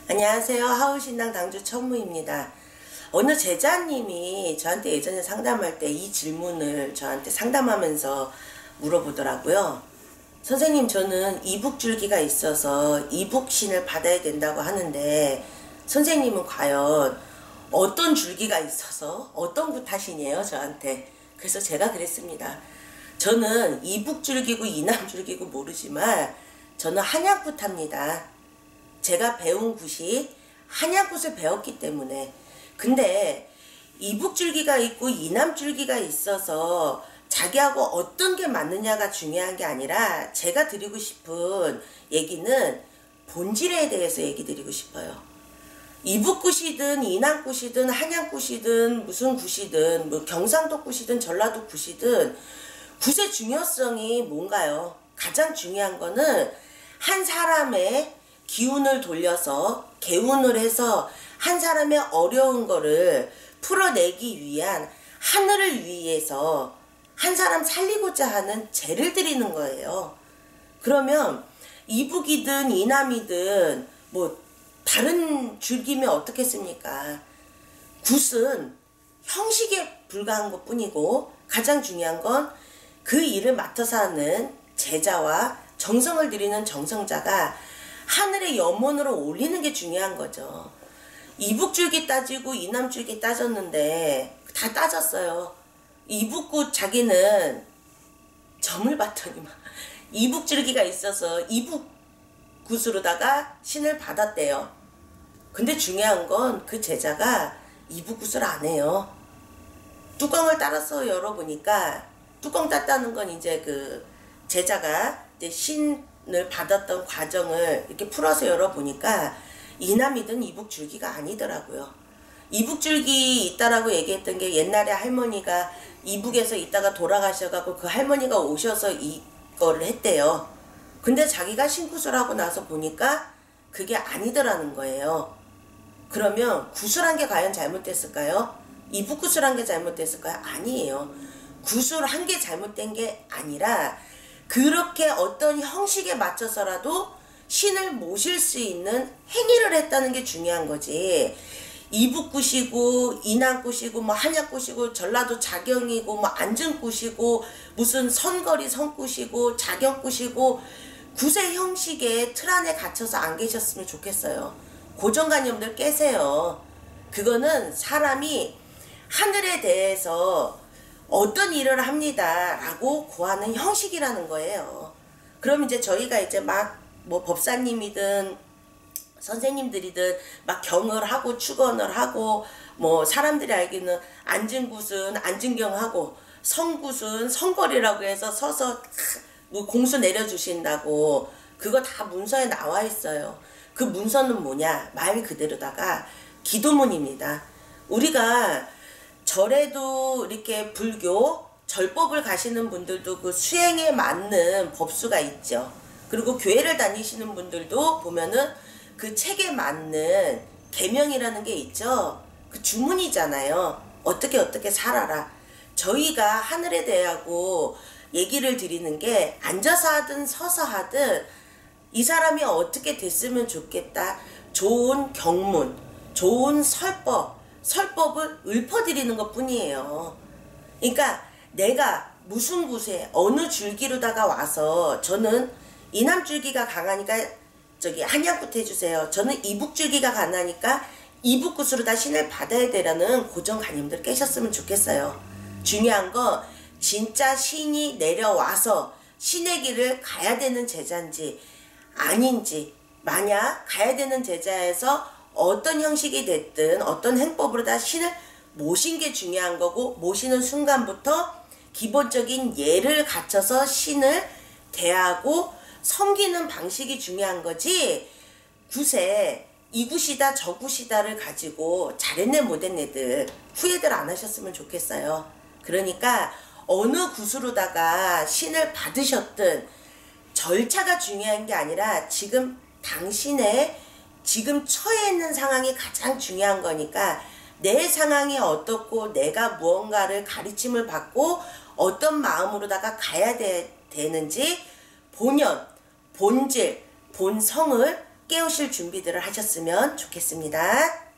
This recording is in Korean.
안녕하세요. 하우신당 당주 천무입니다. 어느 제자님이 저한테 예전에 상담할 때 이 질문을 저한테 상담하면서 물어보더라고요. 선생님, 저는 이북줄기가 있어서 이북신을 받아야 된다고 하는데 선생님은 과연 어떤 줄기가 있어서 어떤 구타신이에요? 저한테. 그래서 제가 그랬습니다. 저는 이북줄기고 이남줄기고 모르지만 저는 한약구탑니다. 제가 배운 굿이 한약굿을 배웠기 때문에. 근데 이북줄기가 있고 이남줄기가 있어서 자기하고 어떤 게 맞느냐가 중요한 게 아니라 제가 드리고 싶은 얘기는 본질에 대해서 얘기 드리고 싶어요. 이북굿이든 이남굿이든 한약굿이든 무슨 굿이든 뭐 경상도 굿이든 전라도 굿이든 굿의 중요성이 뭔가요? 가장 중요한 거는 한 사람의 기운을 돌려서 개운을 해서 한 사람의 어려운 거를 풀어내기 위한 하늘을 위해서 한 사람 살리고자 하는 재를 드리는 거예요. 그러면 이북이든 이남이든 뭐 다른 줄기면 어떻겠습니까? 굿은 형식에 불과한 것 뿐이고 가장 중요한 건 그 일을 맡아서 하는 제자와 정성을 들이는 정성자가 하늘의 염원으로 올리는 게 중요한 거죠. 이북줄기 따지고 이남줄기 따졌는데 다 따졌어요. 이북굿 자기는 점을 봤더니만 이북줄기가 있어서 이북굿으로다가 신을 받았대요. 근데 중요한 건 그 제자가 이북굿을 안 해요. 뚜껑을 따라서 열어보니까 뚜껑 땄다는 건 이제 그 제자가 이제 신을 받았던 과정을 이렇게 풀어서 열어보니까 이남이든 이북줄기가 아니더라고요. 이북줄기 있다라고 얘기했던 게 옛날에 할머니가 이북에서 있다가 돌아가셔가지고 그 할머니가 오셔서 이거를 했대요. 근데 자기가 신굿을 하고 나서 보니까 그게 아니더라는 거예요. 그러면 구슬한 게 과연 잘못됐을까요? 이북구슬한 게 잘못됐을까요? 아니에요. 구슬한 게 잘못된 게 아니라 그렇게 어떤 형식에 맞춰서라도 신을 모실 수 있는 행위를 했다는 게 중요한 거지. 이북굿이고 이남굿이고 뭐 한약굿이고 전라도 자경이고 뭐 안증굿이고 무슨 선거리 성굿이고 자경굿이고 굿의 형식의 틀 안에 갇혀서 안 계셨으면 좋겠어요. 고정관념들 깨세요. 그거는 사람이 하늘에 대해서 어떤 일을 합니다 라고 고하는 형식이라는 거예요. 그럼 이제 저희가 이제 막 뭐 법사님이든 선생님들이든 막 경을 하고 축원을 하고 뭐 사람들이 알기는 안증굿은 안증경하고 성굿은 성거리라고 해서 서서 뭐 공수 내려주신다고 그거 다 문서에 나와 있어요. 그 문서는 뭐냐? 말 그대로다가 기도문입니다. 우리가 절에도 이렇게 불교 절법을 가시는 분들도 그 수행에 맞는 법수가 있죠. 그리고 교회를 다니시는 분들도 보면은 그 책에 맞는 계명이라는 게 있죠. 그 주문이잖아요. 어떻게 살아라. 저희가 하늘에 대하고 얘기를 드리는 게 앉아서 하든 서서 하든 이 사람이 어떻게 됐으면 좋겠다. 좋은 경문, 좋은 설법을 읊어드리는 것 뿐이에요. 그러니까 내가 무슨 곳에 어느 줄기로다가 와서 저는 이남줄기가 강하니까 저기 한약굿 해주세요. 저는 이북줄기가 강하니까 이북굿으로 다 신을 받아야 되라는 고정관념들 깨셨으면 좋겠어요. 중요한 건 진짜 신이 내려와서 신의 길을 가야 되는 제자인지 아닌지, 만약 가야 되는 제자에서 어떤 형식이 됐든 어떤 행법으로 다 신을 모신 게 중요한 거고, 모시는 순간부터 기본적인 예를 갖춰서 신을 대하고 섬기는 방식이 중요한 거지. 굿에 이 굿이다 저 굿이다를 가지고 잘했네 못했네들 후회들 안 하셨으면 좋겠어요. 그러니까 어느 굿으로다가 신을 받으셨든 절차가 중요한 게 아니라 지금 당신의 지금 처해 있는 상황이 가장 중요한 거니까 내 상황이 어떻고 내가 무언가를 가르침을 받고 어떤 마음으로다가 가야 되는지 본연, 본질, 본성을 깨우실 준비들을 하셨으면 좋겠습니다.